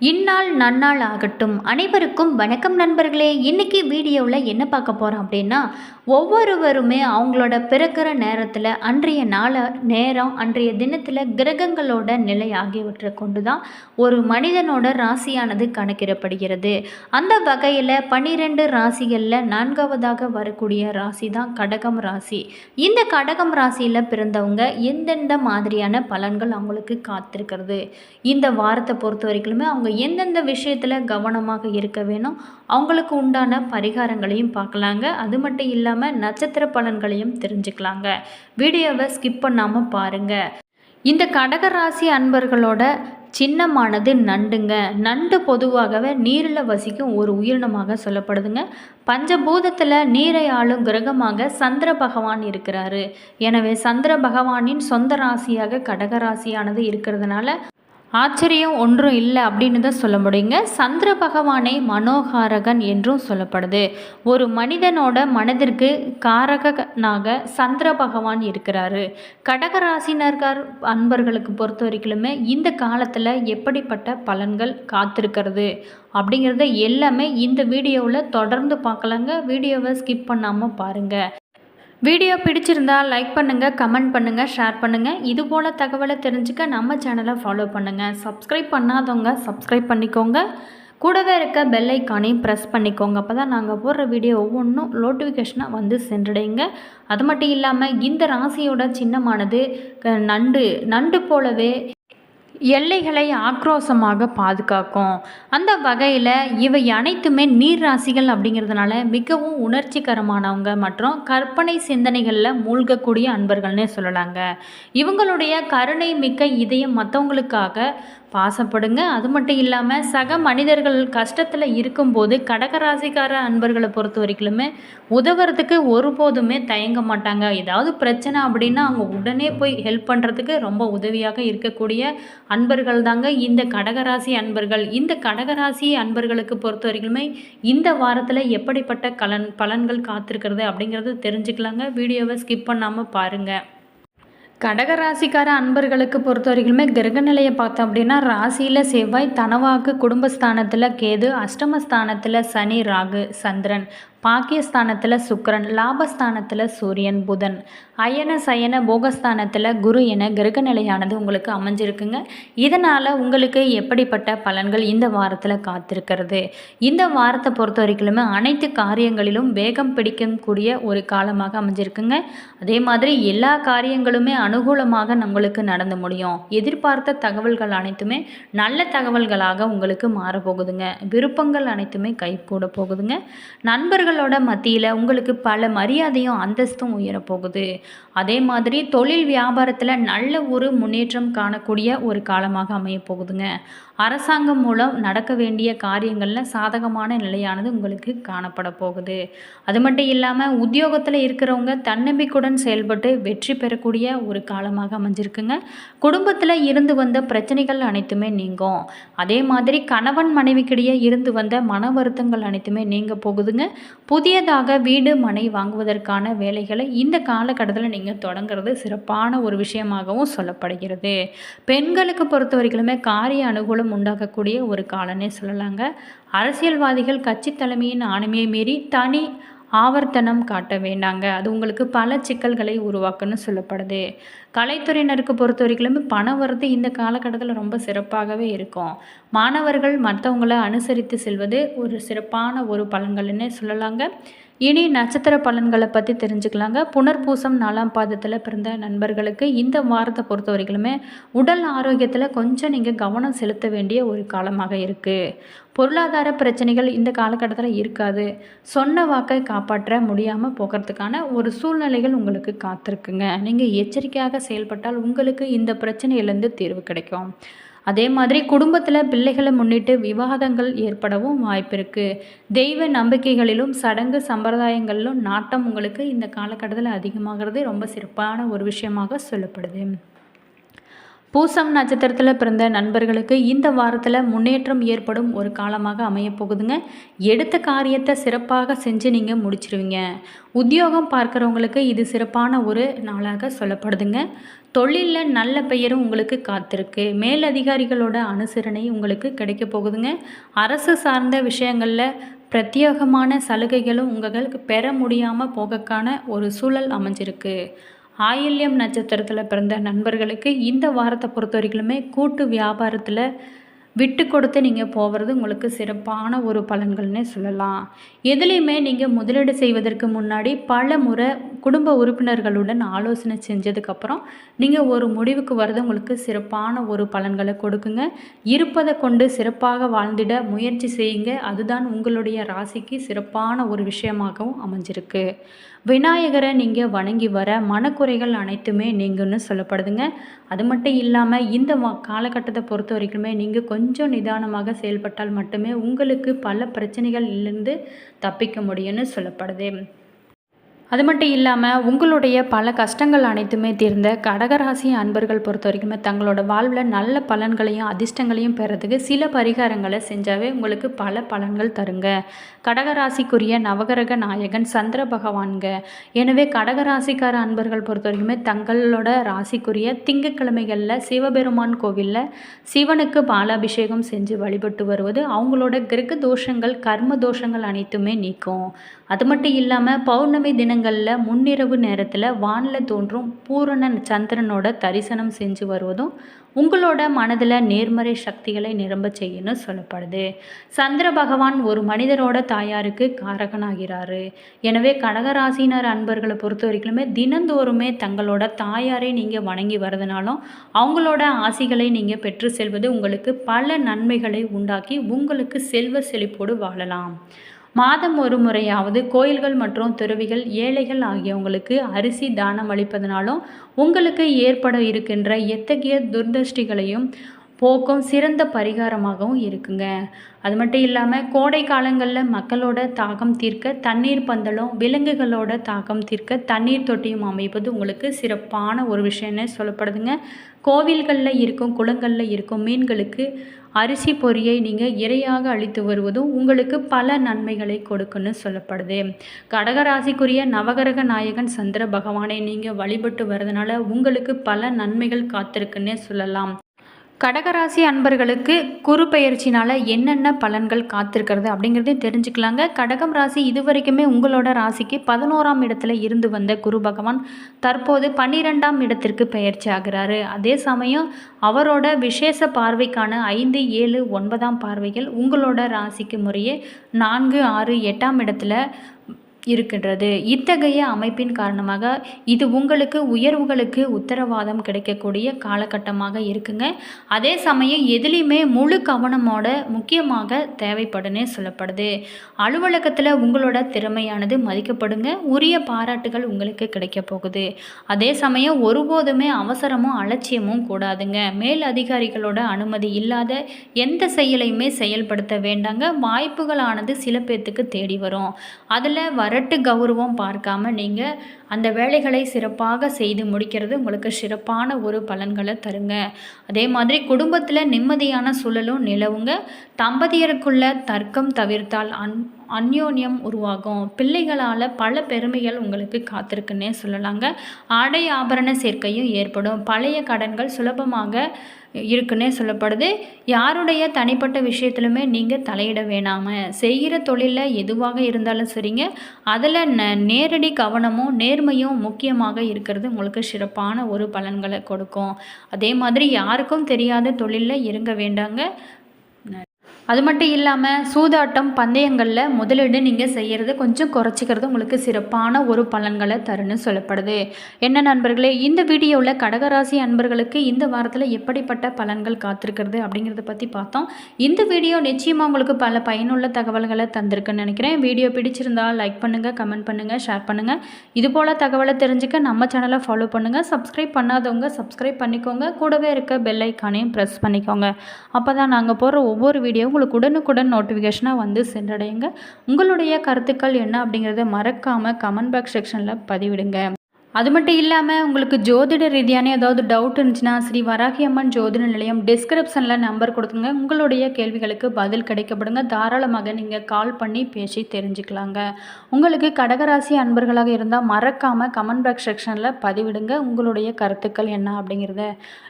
இந்நாள் நன்னாள் ஆகட்டும். அனைவருக்கும் வணக்கம் நண்பர்களே. இன்னைக்கு வீடியோவில் என்ன பார்க்க போகிறோம் அப்படின்னா, ஒவ்வொருவருமே அவங்களோட பிறக்கிற நேரத்தில் அன்றைய நேரம் அன்றைய தினத்தில் கிரகங்களோட நிலை ஆகியவற்றை கொண்டு தான் ஒரு மனிதனோட ராசியானது கணக்கிடப்படுகிறது. அந்த வகையில் 12 ராசிகளில் 4வதாக வரக்கூடிய ராசி தான் கடகம் ராசி. இந்த கடகம் ராசியில் பிறந்தவங்க எந்தெந்த மாதிரியான பலன்கள் அவங்களுக்கு காத்திருக்கிறது, இந்த வாரத்தை பொறுத்த வரைக்குமே அவங்க எந்தெந்த விஷயத்தில் கவனமாக இருக்க வேணும், அவங்களுக்கு உண்டான பரிகாரங்களையும் பார்க்கலாங்க. அது மட்டும் இல்லாமல் நட்சத்திர பலன்களையும் தெரிஞ்சுக்கலாங்க. வீடியோவை ஸ்கிப் பண்ணாமல் பாருங்கள். இந்த கடகராசி அன்பர்களோட சின்னமானது நண்டுங்க. நண்டு பொதுவாகவே நீரில் வசிக்கும் ஒரு உயிரினமாக சொல்லப்படுதுங்க. பஞ்சபூதத்தில் நீரை ஆளும் கிரகமாக சந்திர பகவான் இருக்கிறாரு. எனவே சந்திர பகவானின் சொந்த ராசியாக கடகராசியானது இருக்கிறதுனால ஆச்சரியம் ஒன்றும் இல்லை அப்படின்னு தான் சொல்ல முடியுங்க. சந்திர பகவானை மனோகாரகன் என்றும் சொல்லப்படுது. ஒரு மனிதனோட மனதிற்கு காரகனாக சந்திர பகவான் இருக்கிறாரு. கடகராசினர்கள் அன்பர்களுக்கு பொறுத்த வரைக்குமே இந்த காலத்தில் எப்படிப்பட்ட பலன்கள் காத்திருக்கிறது அப்படிங்கிறத எல்லாமே இந்த வீடியோவில் தொடர்ந்து பார்க்கலாங்க. வீடியோவை ஸ்கிப் பண்ணாமல் பாருங்கள். வீடியோ பிடிச்சிருந்தால் லைக் பண்ணுங்கள், கமெண்ட் பண்ணுங்கள், ஷேர் பண்ணுங்கள். இதுபோல் தகவலை தெரிஞ்சுக்க நம்ம சேனலை ஃபாலோ பண்ணுங்கள். சப்ஸ்கிரைப் பண்ணாதவங்க சப்ஸ்கிரைப் பண்ணிக்கோங்க. கூடவே இருக்க பெல் ஐக்கானையும் ப்ரெஸ் பண்ணிக்கோங்க. அப்போ தான் நாங்கள் போடுற வீடியோ ஒவ்வொன்றும் நோட்டிஃபிகேஷனாக வந்து சென்றடைங்க. அது மட்டும் இல்லாமல் இந்த ராசியோட சின்னமானது நண்டு போலவே எல்லைகளை ஆக்ரோஷமாக பாதுகாக்கும். அந்த வகையில் இவை அனைத்துமே நீர் ராசிகள் அப்படிங்கிறதுனால மிகவும் உணர்ச்சிகரமானவங்க மற்றும் கற்பனை சிந்தனைகளில் மூழ்கக்கூடிய அன்பர்கள்னே சொல்லலாங்க. இவங்களுடைய கருணை மிக்க இதயம் மற்றவங்களுக்காக பாசப்படுங்க. அது மட்டும் இல்லாமல் சக மனிதர்கள் கஷ்டத்தில் இருக்கும்போது கடகராசிக்கார அன்பர்களை பொறுத்த வரைக்குமே உதவுறதுக்கு ஒருபோதுமே தயங்க மாட்டாங்க. ஏதாவது பிரச்சனை அப்படின்னா அவங்க உடனே போய் ஹெல்ப் பண்ணுறதுக்கு ரொம்ப உதவியாக இருக்கக்கூடிய அன்பர்கள் தாங்க இந்த கடகராசி அன்பர்கள். இந்த கடகராசி அன்பர்களுக்கு பொறுத்த வரைக்குமே இந்த வாரத்தில் எப்படிப்பட்ட பலன்கள் காத்திருக்கிறது அப்படிங்கிறது தெரிஞ்சுக்கலாங்க. வீடியோவை ஸ்கிப் பண்ணாமல் பாருங்கள். கடகராசிக்கார அன்பர்களுக்கு பொறுத்த வரைக்குமே கிரக நிலையை பார்த்தோம் அப்படின்னா, ராசியில் செவ்வாய், தனவாக்கு, குடும்பஸ்தானத்தில் கேது, அஷ்டமஸ்தானத்தில் சனி, ராகு, சந்திரன், பாக்கியஸ்தானத்தில் சுக்கிரன், லாபஸ்தானத்தில் சூரியன், புதன், அயன சயன போகஸ்தானத்தில் குரு என கிரக நிலையானது உங்களுக்கு அமைஞ்சிருக்குங்க. இதனால் உங்களுக்கு எப்படிப்பட்ட பலன்கள் இந்த வாரத்தில் காத்திருக்கிறது? இந்த வாரத்தை பொறுத்த வரைக்குமே அனைத்து காரியங்களிலும் வேகம் பிடிக்கக்கூடிய ஒரு காலமாக அமைஞ்சிருக்குங்க. அதே மாதிரி எல்லா காரியங்களுமே அனுகூலமாக நம்மளுக்கு நடந்து முடியும். எதிர்பார்த்த தகவல்கள் அனைத்துமே நல்ல தகவல்களாக உங்களுக்கு மாறப்போகுதுங்க. விருப்பங்கள் அனைத்துமே கைகூட போகுதுங்க. நண்பர்களோட மத்தியில் உங்களுக்கு பல மரியாதையும் அந்தஸ்தும் உயரப்போகுது. அதே மாதிரி தொழில் வியாபாரத்தில் நல்ல ஒரு முன்னேற்றம் காணக்கூடிய ஒரு காலமாக அமைய போகுதுங்க. அரசாங்கம் மூலம் நடக்க வேண்டிய காரியங்களில் சாதகமான நிலையானது உங்களுக்கு காணப்பட போகுது. அது மட்டும் இல்லாமல் உத்தியோகத்தில் இருக்கிறவங்க தன்னம்பிக்கையுடன் செயல்பட்டு வெற்றி பெறக்கூடிய ஒரு காலமாக அமைஞ்சிருக்குங்க. குடும்பத்தில் இருந்து வந்த பிரச்சனைகள் அனைத்துமே நீங்கும். அதே மாதிரி கணவன் மனைவிக்கிடையே இருந்து வந்த மன வருத்தங்கள் அனைத்துமே நீங்க போகுதுங்க. புதியதாக வீடு மனை வாங்குவதற்கான வேலைகளை இந்த காலகட்டத்தில் நீங்கள் தொடங்குறது சிறப்பான ஒரு விஷயமாகவும் சொல்லப்படுகிறது. பெண்களுக்கு பொறுத்த வரைக்குமே காரிய அனுகூலம் உண்டாகக்கூடிய ஒரு காலனே சொல்லலாங்க. அரசியல்வாதிகள் கட்சி தலைமையின் ஆணைமையை மீறி தனி ஆவர்த்தனம் காட்ட வேண்டாங்க. அது உங்களுக்கு பல சிக்கல்களை உருவாக்குன்னு சொல்லப்படுது. கலைத்துறையினருக்கு பொறுத்த வரைக்குமே பண வரத்து இந்த காலகட்டத்தில் ரொம்ப சிறப்பாகவே இருக்கும். மாணவர்கள் மற்றவங்களை அனுசரித்து செல்வது ஒரு சிறப்பான ஒரு பலன்கள்னே சொல்லலாங்க. இனி நட்சத்திர பலன்களை பற்றி தெரிஞ்சுக்கலாங்க. புனர்பூசம் 4ஆம் பாதத்தில் பிறந்த நண்பர்களுக்கு இந்த வாரத்தை பொறுத்த வரைக்குமே உடல் ஆரோக்கியத்தில் கொஞ்சம் நீங்கள் கவனம் செலுத்த வேண்டிய ஒரு காலமாக இருக்குது. பொருளாதார பிரச்சனைகள் இந்த காலகட்டத்தில் இருக்காது. சொன்ன வாக்கை காப்பாற்ற முடியாமல் போகிறதுக்கான ஒரு சூழ்நிலைகள் உங்களுக்கு காத்திருக்குங்க. நீங்கள் எச்சரிக்கையாக செயல்பட்டால் உங்களுக்கு இந்த பிரச்சனையிலேருந்து தீர்வு கிடைக்கும். அதே மாதிரி குடும்பத்தில் பிள்ளைகளை முன்னிட்டு விவாதங்கள் ஏற்படவும் வாய்ப்பு இருக்குது. தெய்வ நம்பிக்கைகளிலும் சடங்கு சம்பிரதாயங்களிலும் நாட்டம் உங்களுக்கு இந்த காலகட்டத்தில் அதிகமாகிறது ரொம்ப சிறப்பான ஒரு விஷயமாக சொல்லப்படுது. பூசம் நட்சத்திரத்தில் பிறந்த நண்பர்களுக்கு இந்த வாரத்தில் முன்னேற்றம் ஏற்படும் ஒரு காலமாக அமையப் போகுதுங்க. எடுத்த காரியத்தை சிறப்பாக செஞ்சு நீங்கள் முடிச்சிருவீங்க. உத்தியோகம் பார்க்குறவங்களுக்கு இது சிறப்பான ஒரு நாளாக சொல்லப்படுதுங்க. தொழிலில் நல்ல பெயரும் உங்களுக்கு காத்திருக்கு. மேலதிகாரிகளோட அனுசரணை உங்களுக்கு கிடைக்க போகுதுங்க. அரசு சார்ந்த விஷயங்களில் பிரத்யேகமான சலுகைகளும் உங்களுக்கு பெற முடியாமல் போகக்கான ஒரு சூழல் அமைஞ்சிருக்கு. ஆயில்யம் நட்சத்திரத்தில் பிறந்த நண்பர்களுக்கு இந்த வாரத்தை பொறுத்த வரைக்குமே கூட்டு வியாபாரத்தில் விட்டு கொடுத்து நீங்கள் போகிறது உங்களுக்கு சிறப்பான ஒரு பலன்கள்னே சொல்லலாம். எதுலேயுமே நீங்கள் முதலீடு செய்வதற்கு முன்னாடி பல முறை குடும்ப உறுப்பினர்களுடன் ஆலோசனை செஞ்சதுக்கப்புறம் நீங்கள் ஒரு முடிவுக்கு வர்றது உங்களுக்கு சிறப்பான ஒரு பலன்களை கொடுக்குங்க. இருப்பதை கொண்டு சிறப்பாக வாழ்ந்திட முயற்சி செய்யுங்க. அதுதான் உங்களுடைய ராசிக்கு சிறப்பான ஒரு விஷயமாகவும் அமைஞ்சிருக்கு. விநாயகரை நீங்கள் வணங்கி வர மனக்குறைகள் அனைத்துமே நீங்கன்னு சொல்லப்படுதுங்க. அது மட்டும் இல்லாமல் இந்த காலகட்டத்தை பொறுத்த வரைக்குமே நீங்கள் கொஞ்சம் நிதானமாக செயல்பட்டால் மட்டுமே உங்களுக்கு பல பிரச்சனைகளிலிருந்து தப்பிக்க முடியும்னு சொல்லப்படுது. அது மட்டும் இல்லாமல் உங்களுடைய பல கஷ்டங்கள் அனைத்துமே தீர்ந்த கடகராசி அன்பர்கள் பொறுத்த வரைக்குமே தங்களோட வாழ்வில் நல்ல பலன்களையும் அதிர்ஷ்டங்களையும் பெறதுக்கு சில பரிகாரங்களை செஞ்சாவே உங்களுக்கு பல பலன்கள் தருங்க. கடகராசிக்குரிய நவகிரக நாயகன் சந்திர பகவான்க. எனவே கடகராசிக்கார அன்பர்கள் பொறுத்த வரைக்குமே தங்களோட ராசிக்குரிய திங்கட்கிழமைகளில் சிவபெருமான் கோவிலில் சிவனுக்கு பாலாபிஷேகம் செஞ்சு வழிபட்டு வருவது அவங்களோட கிரக தோஷங்கள் கர்ம தோஷங்கள் அனைத்துமே நீக்கும். அது மட்டும் இல்லாமல் பௌர்ணமி தினங்களில் முன்னிரவு நேரத்தில் வானில் தோன்றும் பூரண சந்திரனோட தரிசனம் செஞ்சு வருவதும் உங்களோட மனதில் நேர்மறை சக்திகளை நிரம்ப செய்யணும்னு சொல்லப்படுது. சந்திர பகவான் ஒரு மனிதரோட தாயாருக்கு காரகனாகிறாரு. எனவே கடகராசினர் அன்பர்களை பொறுத்த வரைக்குமே தினந்தோறுமே தங்களோட தாயாரை நீங்கள் வணங்கி வரதுனாலும் அவங்களோட ஆசிகளை நீங்கள் பெற்று செல்வது உங்களுக்கு பல நன்மைகளை உண்டாக்கி உங்களுக்கு செல்வ செழிப்போடு வாழலாம். மாதம் ஒரு முறையாவது கோயில்கள் மற்றும் துறவிகள் ஏழைகள் ஆகியவங்களுக்கு அரிசி தானம் அளிப்பதனாலும் உங்களுக்கு ஏற்பட இருக்கின்ற எத்தகைய துர்தஷ்டிகளையும் போக்கும் சிறந்த பரிகாரமாகவும் இருக்குங்க. அது மட்டும் இல்லாமல் கோடை காலங்களில் மக்களோட தாகம் தீர்க்க தண்ணீர் பந்தலும் விலங்குகளோட தாகம் தீர்க்க தண்ணீர் தொட்டியும் அமைப்பது உங்களுக்கு சிறப்பான ஒரு விஷயம்னு சொல்லப்படுதுங்க. கோவில்களில் இருக்கும் குளங்களில் இருக்கும் மீன்களுக்கு அரிசி பொரியை நீங்கள் இரையாக அளித்து வருவதும் உங்களுக்கு பல நன்மைகளை கொடுக்குன்னு சொல்லப்படுது. கடகராசிக்குரிய நவகிரக நாயகன் சந்திர பகவானை நீங்கள் வழிபட்டு வர்றதுனால உங்களுக்கு பல நன்மைகள் காத்திருக்குன்னே சொல்லலாம். கடகராசி அன்பர்களுக்கு குரு பெயர்ச்சினால் என்னென்ன பலன்கள் காத்திருக்கிறது அப்படிங்கிறதையும் தெரிஞ்சுக்கலாங்க. கடகம் ராசி இதுவரைக்குமே உங்களோட ராசிக்கு 11ஆம் இடத்துல இருந்து வந்த குரு பகவான் தற்போது 12ஆம் இடத்திற்கு பெயர்ச்சி ஆகிறாரு. அதே சமயம் அவரோட விசேஷ பார்வைக்கான 5, 7, 9ஆம் பார்வைகள் உங்களோட ராசிக்கு முறையே 4, 6, 8ஆம் இடத்துல இருக்கின்றது. இத்தகைய அமைப்பின் காரணமாக இது உங்களுக்கு உயர்வுகளுக்கு உத்தரவாதம் கிடைக்கக்கூடிய காலகட்டமாக இருக்குங்க. அதே சமயம் எதுலேயுமே முழு கவனமோட முக்கியமாக தேவைப்படுனே சொல்லப்படுது. அலுவலகத்தில் உங்களோட திறமையானது மதிக்கப்படுங்க. உரிய பாராட்டுகள் உங்களுக்கு கிடைக்க போகுது. அதே சமயம் ஒருபோதுமே அவசரமும் அலட்சியமும் கூடாதுங்க. மேல் அதிகாரிகளோட அனுமதி இல்லாத எந்த செயலையுமே செயல்படுத்த வேண்டாங்க. வாய்ப்புகளானது சில பேர்த்துக்கு தேடி வரும். அதில் வரட்டு கௌரவம் பார்க்காம நீங்கள் அந்த வேலைகளை சிறப்பாக செய்து முடிக்கிறது உங்களுக்கு சிறப்பான ஒரு பலன்களை தருங்க. அதே மாதிரி குடும்பத்தில் நிம்மதியான சூழலும் நிலவுங்க. தம்பதியருக்குள்ள தர்க்கம் தவிர்த்தால் அந்யோன்யம் உருவாகும். பிள்ளைகளால் பல பெருமைகள் உங்களுக்கு காத்திருக்குன்னே சொல்லலாங்க. ஆடை ஆபரண சேர்க்கையும் ஏற்படும். பழைய கடன்கள் சுலபமாக இருக்குன்னே சொல்லப்படுது. யாருடைய தனிப்பட்ட விஷயத்திலுமே நீங்கள் தலையிட வேணாமல் செய்கிற தொழிலில் எதுவாக இருந்தாலும் சரிங்க அதில் நேரடி கவனமும் நேர்மையும் முக்கியமாக இருக்கிறது உங்களுக்கு சிறப்பான ஒரு பலன்களை கொடுக்கும். அதே மாதிரி யாருக்கும் தெரியாத தொழிலில் இறங்க வேண்டாங்க. அது மட்டும் இல்லாமல் சூதாட்டம் பந்தயங்களில் முதலீடு நீங்கள் செய்கிறது கொஞ்சம் குறைச்சிக்கிறது உங்களுக்கு சிறப்பான ஒரு பலன்களை தருன்னு சொல்லப்படுது. என்ன நண்பர்களே, இந்த வீடியோவில் கடகராசி அன்பர்களுக்கு இந்த வாரத்தில் எப்படிப்பட்ட பலன்கள் காத்திருக்கிறது அப்படிங்கிறத பற்றி பார்த்தோம். இந்த வீடியோ நிச்சயமாக உங்களுக்கு பல பயனுள்ள தகவல்களை தந்திருக்குன்னு நினைக்கிறேன். வீடியோ பிடிச்சிருந்தால் லைக் பண்ணுங்கள், கமெண்ட் பண்ணுங்கள், ஷேர் பண்ணுங்கள். இதுபோல் தகவலை தெரிஞ்சுக்க நம்ம சேனலை ஃபாலோ பண்ணுங்கள். சப்ஸ்கிரைப் பண்ணாதவங்க சப்ஸ்கிரைப் பண்ணிக்கோங்க. கூடவே இருக்க பெல் ஐக்கானையும் ப்ரெஸ் பண்ணிக்கோங்க. அப்போ தான் நாங்கள் போடுற ஒவ்வொரு வீடியோ உங்களுக்கு உடனுக்குடன் நோட்டிஃபிகேஷனாக வந்து சென்றடையுங்க. உங்களுடைய கருத்துக்கள் என்ன அப்படிங்கிறத மறக்காமல் கமெண்ட் பாக்ஸ் செக்ஷனில் பதிவிடுங்க. அது மட்டும் இல்லாமல் உங்களுக்கு ஜோதிட ரீதியான ஏதாவது டவுட் இருந்துச்சுன்னா ஸ்ரீ வராகி அம்மன் ஜோதிட நிலையம் டிஸ்கிரிப்ஷனில் நம்பர் கொடுத்துங்க. உங்களுடைய கேள்விகளுக்கு பதில் கிடைக்கப்படுங்க. தாராளமாக நீங்கள் கால் பண்ணி பேசி தெரிஞ்சுக்கலாங்க. உங்களுக்கு கடகராசி அன்பர்களாக இருந்தால் மறக்காமல் கமெண்ட் பாக்ஸ் செக்ஷனில் பதிவிடுங்க. உங்களுடைய கருத்துக்கள் என்ன அப்படிங்கிறத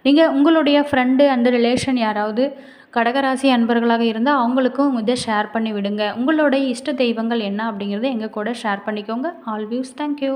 நீங்கள் உங்களுடைய ஃப்ரெண்டு அந்த ரிலேஷன் யாராவது கடகராசி அன்பர்களாக இருந்தால் அவங்களுக்கும் இதை ஷேர் பண்ணி விடுங்க. உங்களுடைய இஷ்ட தெய்வங்கள் என்ன அப்படிங்கிறத எங்கள் கூட ஷேர் பண்ணிக்கோங்க. All views. தேங்க்யூ.